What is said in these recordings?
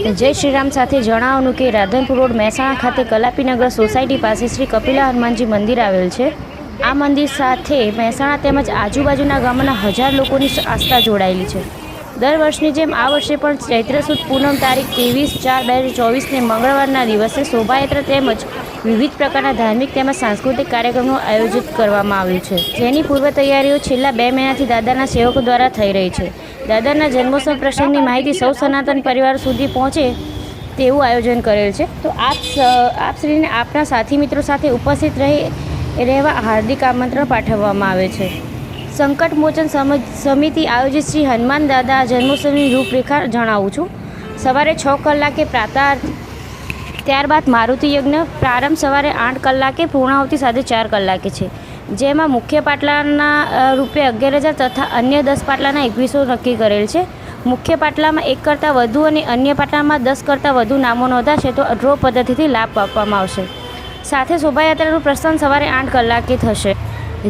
જય શ્રીરામ સાથે જણાવવાનું કે રાધનપુર રોડ મહેસાણા ખાતે કલાપીનગર સોસાયટી પાસે શ્રી કપિલા હનુમાનજી મંદિર આવેલ છે। આ મંદિર સાથે મહેસાણા તેમજ આજુબાજુના ગામના હજાર લોકોની આસ્થા જોડાયેલી છે। દર વર્ષની જેમ આ વર્ષે પણ ચૈત્ર સુદ પૂનમ તારીખ 23/4/2024ને મંગળવારના દિવસે શોભાયાત્રા તેમજ વિવિધ પ્રકારના ધાર્મિક તેમજ સાંસ્કૃતિક કાર્યક્રમનું આયોજિત કરવામાં આવ્યું છે, જેની પૂર્વ તૈયારીઓ છેલ્લા 2 મહિનાથી દાદાના સેવકો દ્વારા થઈ રહી છે। દાદાના જન્મોત્સવ પ્રસંગની માહિતી સૌ સનાતન પરિવાર સુધી પહોંચે તેવું આયોજન કરેલ છે। તો આપ શ્રીને આપના સાથી મિત્રો સાથે ઉપસ્થિત રહેવા હાર્દિક આમંત્રણ પાઠવવામાં આવે છે। સંકટ મોચન સમિતિ આયોજિત શ્રી હનુમાન દાદા જન્મોત્સવની રૂપરેખા જણાવું છું। સવારે 6 કલાકે પ્રાતઃ, ત્યારબાદ મારુતિ યજ્ઞ પ્રારંભ સવારે 8 કલાકે, પૂર્ણાહુતિ સાંજે 4 કલાકે છે, જેમાં મુખ્ય પાટલાના રૂપિયા 11,000 તથા અન્ય 10 પાટલાના 2100 નક્કી કરેલ છે। મુખ્ય પાટલામાં 1 કરતાં વધુ અને અન્ય પાટલામાં 10 કરતાં વધુ નામો નોંધાશે તો ડ્રો પદ્ધતિથી લાભ આપવામાં આવશે। સાથે શોભાયાત્રાનું પ્રસ્થાન સવારે 8 કલાકે થશે,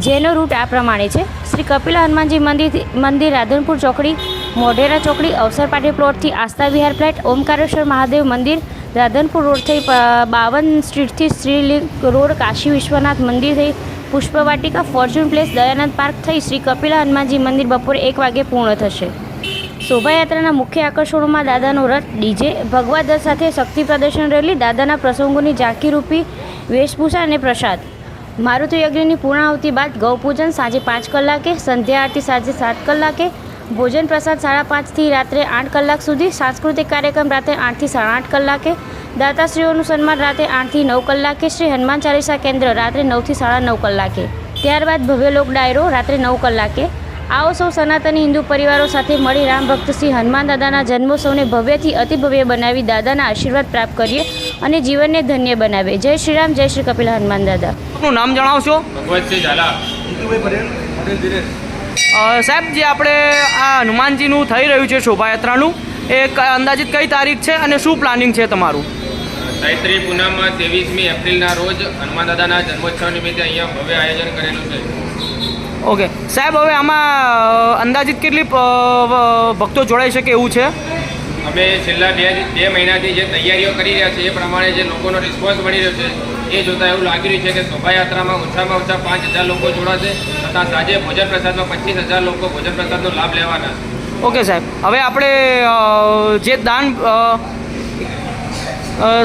જેનો રૂટ આ પ્રમાણે છે। શ્રી કપિલા હનુમાનજી મંદિર રાધનપુર ચોકડી, મોઢેરા ચોકડી, અવસર પાટી પ્લોટથી આસ્થા વિહાર ફ્લેટ, ઓમકારેશ્વર મહાદેવ મંદિર રાધનપુર રોડ થઈ 52 સ્ટ્રીટથી શ્રીલિંગ રોડ, કાશી વિશ્વનાથ મંદિર થઈ પુષ્પવાટિકા, ફોર્ચ્યુન પ્લેસ, દયાનંદ પાર્ક થઈ શ્રી કપિલા હનુમાનજી મંદિર બપોરે 1 વાગે પૂર્ણ થશે। શોભાયાત્રાના મુખ્ય આકર્ષણોમાં દાદાનો રથ, ડીજે, ભગવા દળ સાથે શક્તિ પ્રદર્શન રેલી, દાદાના પ્રસંગોની ઝાંખીરૂપી વેશભૂષા અને પ્રસાદ, મારુતિ યજ્ઞની પૂર્ણાહુતિ બાદ ગૌપૂજન સાંજે 5 કલાકે, સંધ્યા આરતી સાંજે 7 કલાકે, ભોજન પ્રસાદ 5:30થી રાત્રે 8 કલાક સુધી, સાંસ્કૃતિક કાર્યક્રમ રાત્રે 8થી 8:30 કલાકે, દાતાશ્રીઓનું સન્માન રાત્રે 8થી 9 કલાકે, શ્રી હનુમાન ચાલીસા કેન્દ્ર રાત્રે 9થી 9:30 કલાકે, ત્યારબાદ ભવ્ય લોક ડાયરો રાત્રે 9 કલાકે। આવો સૌ સનાતની હિન્દુ પરિવારો સાથે મળી રામ ભક્ત શ્રી હનુમાન દાદાના જન્મોત્સવને ભવ્યથી અતિ ભવ્ય બનાવી દાદાના આશીર્વાદ પ્રાપ્ત કરીએ અને જીવનને ધન્ય બનાવે। જય શ્રી રામ, જય શ્રી કપિલા હનુમાન દાદા। આપનું નામ જણાવશો? ભગવતસિંહ ઝાલા। સાહેબ, જે આપણે આ હનુમાનજીનું થઈ રહ્યું છે શોભાયાત્રાનું, એ અંદાજિત કઈ તારીખ છે અને શું પ્લાનિંગ છે તમારું? ચૈત્રી પૂનમ 23મી એપ્રિલના રોજ હનુમાન દાદાના જન્મોત્સવ નિમિત્તે અહીંયા ભવ્ય આયોજન કરેલું છે। ઓકે સાહેબ, હવે આમાં અંદાજિત કેટલી ભક્તો જોડાઈ શકે એવું છે? અમે છેલ્લા બે મહિનાથી જે તૈયારીઓ કરી રહ્યા છીએ એ પ્રમાણે જે લોકોનો રિસ્પોન્સ મળી રહ્યો છે એ જોતાં એવું લાગી રહ્યું છે કે શોભાયાત્રામાં ઓછામાં ઓછા 5,000 લોકો જોડાશે તથા સાંજે ભોજન પ્રસાદમાં 25,000 લોકો ભોજન પ્રસાદનો લાભ લેવાના છે। ઓકે સાહેબ, હવે આપણે જે દાન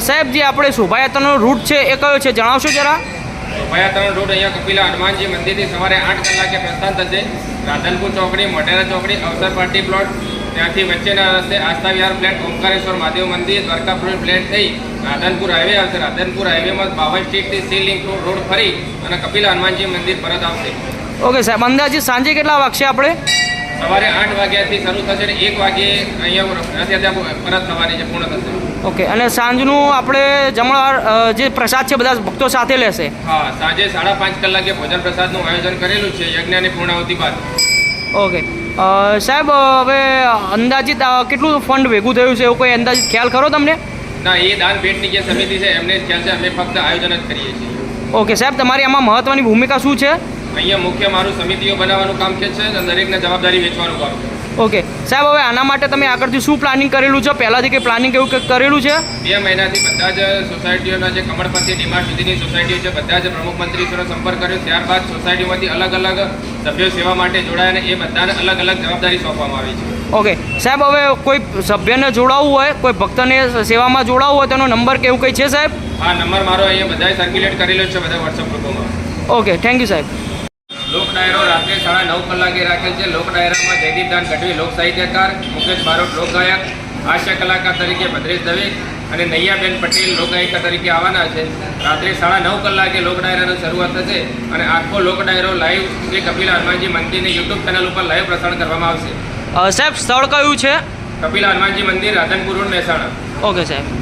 સાહેબ, જે આપણે શોભાયાત્રાનો રૂટ છે એ કયો છે જણાવશો જરા? શોભાયાત્રાનો રૂટ અહીંયા કપિલા હનુમાનજી મંદિરથી સવારે 8 કલાકે પ્રસ્થાન થશે। રાધનપુર ચોકડી, મોઢેરા ચોકડી, અવસર પાર્ટી પ્લોટ, ત્યાંથી વચ્ચેના રસ્તે આસ્થા વિહાર ફ્લેટ, ઓમકારેશ્વર મહાદેવ મંદિર, દ્વારકાપુર ફ્લેટ થઈ રાધનપુર હાઈવે આવશે। રાધનપુર હાઈવેમાં 52 સ્ટ્રીટથી શ્રીલિંગ રોડ ફરી અને કપિલા હનુમાનજી મંદિર પરત આવશે। ઓકે સાહેબ, અંદાજે સાંજે કેટલા વાગશે આપણે? સવારે 8 વાગ્યાથી શરૂ થશે અને 1 વાગે અહીંયા પરત થવાની છે, પૂર્ણ થશે। ઓકે, અને સાંજનું આપણે જમણવાર જે પ્રસાદ છે બધા ભક્તો સાથે લેશે? હા, સાંજે 5:30 કલાકે ભોજન પ્રસાદનું આયોજન કરેલું છે યજ્ઞની પૂર્ણાહુતિ બાદ। ઓકે સાહેબ, હવે અંદાજિત કેટલું ફંડ ભેગું થયું છે એવું કોઈ અંદાજિત ખ્યાલ ખરો તમને? ના, એ દાન ભેટની જે સમિતિ છે એમને જ ખ્યાલ છે, અમે ફક્ત આયોજન જ કરીએ છીએ। ઓકે સાહેબ, તમારી આમાં મહત્ત્વની ભૂમિકા શું છે? અહીંયા મુખ્ય મારું સમિતિઓ બનાવવાનું કામ છે અને દરેકને જવાબદારી વેચવાનું કામ છે। ઓકે સાહેબ, હવે આના માટે તમે આગળથી શું પ્લાનિંગ કરેલું છે? પહેલાંથી કંઈ પ્લાનિંગ એવું કરેલું છે? 2 મહિનાથી બધા જ સોસાયટીઓના જે કમળપતિ ડીમાર્ટ સુધીની સોસાયટીઓ છે બધા જ પ્રમુખ મંત્રીશ્રીનો સંપર્ક કર્યો। ત્યારબાદ સોસાયટીમાંથી અલગ અલગ સભ્યો સેવા માટે જોડાયા અને એ બધાને અલગ અલગ જવાબદારી સોંપવામાં આવી છે। ઓકે સાહેબ, હવે કોઈ સભ્યને જોડાવવું હોય, કોઈ ભક્તને સેવામાં જોડાવવું હોય તેનો નંબર કે એવું કંઈ છે સાહેબ? હા, નંબર મારો અહીંયા બધાએ સર્ક્યુલેટ કરેલો છે બધા વોટ્સઅપ ગ્રુપોમાં। ઓકે, થેન્ક યુ સાહેબ। લોક ડાયરો રાત્રે 9:30 કલાકે રાખેલ છે। લોક ડાયરામાં જયદીપ દાન ગઢવી લોક સાહિત્યકાર, મુકેશ બારોટ લોક ગાયક, હાસ્ય કલાકાર તરીકે ભદ્રેશ દવે અને નૈયાબેન પટેલ લોક ગાયિકા તરીકે આવવાના છે। રાત્રે 9:30 કલાકે લોક ડાયરાની શરૂઆત થશે અને આખો લોક ડાયરો લાઈવ શ્રી કપિલા હનુમાનજી મંદિરની યુટ્યુબ ચેનલ ઉપર લાઈવ પ્રસારણ કરવામાં આવશે। સાહેબ, સ્થળ કયું છે? કપિલા હનુમાનજી મંદિર, રાધનપુર રોડ, મહેસાણા। ઓકે સાહેબ।